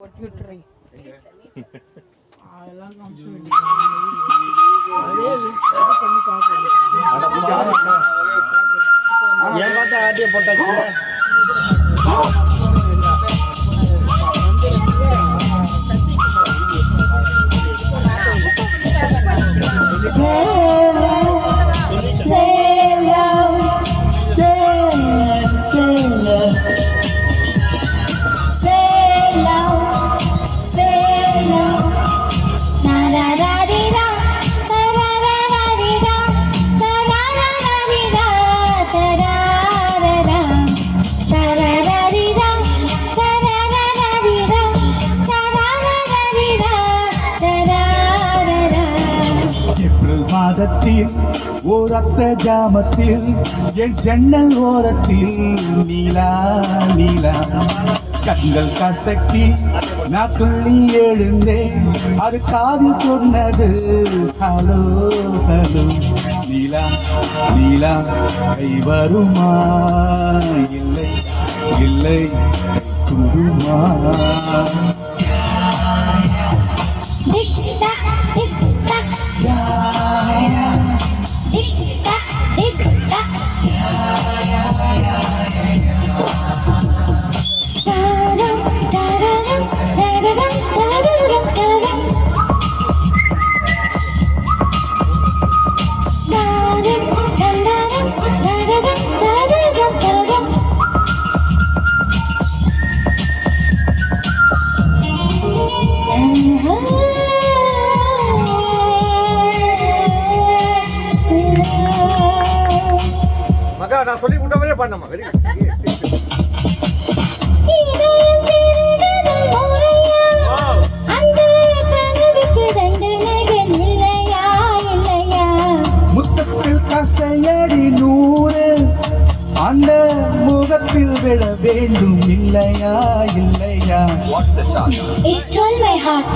கம்ப்யூட்டரை அதெல்லாம் பண்ணி பார்க்கணும். ஏன் பார்த்தா ஆட்டிய போட்டாச்சு. ஓரத்த ஜாமத்தில் என் ஜன்னல் ஓரத்தில் நீலா நீலா கண்கள் கசக்கி நான் சொல்லி எழுந்தேன். அது காதில் சொன்னது ஹலோ ஹலோ. நீலா நீலா கை வருமா இல்லை இல்லை சுடுமா. நான் சொல்லி விட்ட மாதிரியே பண்ணமா. Very good. முத்தத்தில் கசையடி 100 அந்த முகத்தில் விழ வேண்டும் இல்லையா இல்லையா. What's the charge? It stole my heart.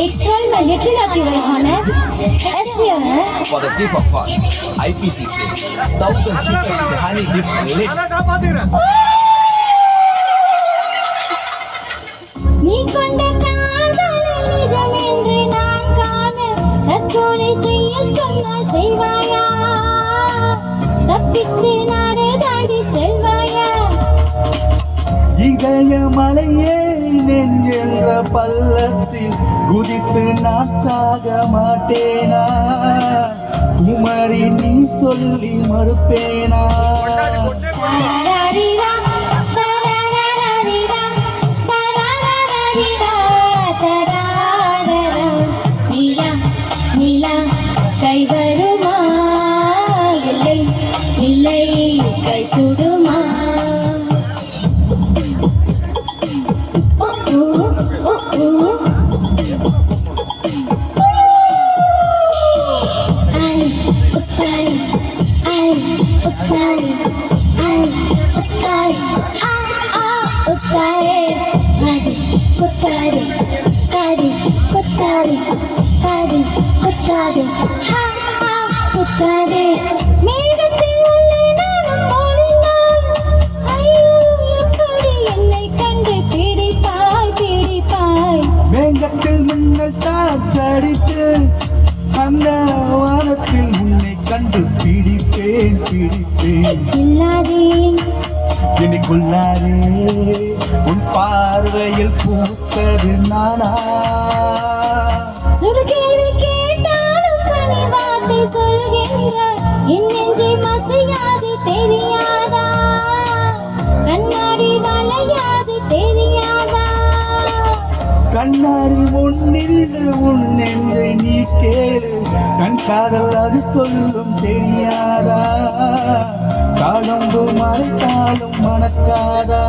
It stole my little of your honor. Yes, your honor. For the thief of heart, IPC says 1,000 pieces with honey dipped lips. நீ கொண்ட காதல் நிஜம் என்று நான் காண தற்கொலை செய்ய சொன்னால் செய்வாயா? தப்பித்து நாடு தாண்டி செல்வாயா? இதய மலையே நெஞ்சென்ற பள்ளத்தில் குதித்து நான் சாக மாட்டேனா? குமரி நீ சொல்லி மறுப்பேனா? கை வருமா இல்லை இல்லை கை சுடுமா? மேகத்தில் மின்னல் சாச்சடித்து அந்த வானத்தில் உன்னை கண்டு பிடிப்பேன் பிடிப்பேன். எனக்குள்ளாரே உன் பார்வையில் பூத்தது நானா? சுடுகேள்வி கேட்டாலும் சனி வார்த்தை சொல்கின்றார். என் நெஞ்சை மசையாது தெரியாதா? கண்ணாடி வளையாது தெரியாதா? கண்ணாடி ஒன்னில் உன் நெஞ்சை நீ கேளு. கண் காதல் அது சொல்லும் தெரியாதா? காலம்பு மறைத்தாலும் மணக்காதா?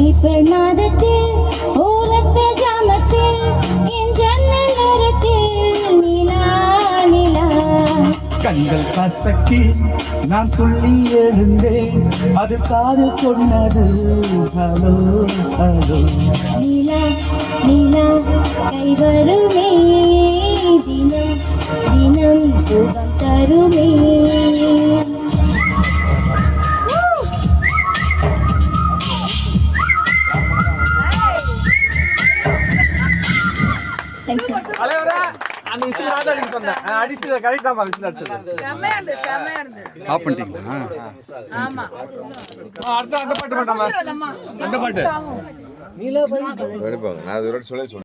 ஏப்ரல் மாதத்தில் ஓரத்த ஜாமத்தில் என் ஜன்னல் ஓரத்தில் நிலா நிலா. கண்கள் கசக்கி நான் துள்ளி எழுந்தேன். அது காதல் சொன்னது ஹலோ ஹலோ. நிலா கைவருமே தினம் தினம் சுகம் தருமே. Thank you. அந்த விசில் நான் தான் அடிக்க சொன்னேன் அடிச்சு கரெக்டாமா விசில் அடிச்சது செமையா இருந்து ஆஃப் பண்ணிட்டீங்களா? ஆமா அடுத்த அந்த பாட்டு பண்ணாமா அம்மா அந்த பாட்டு நான் ஒரு சொல்லி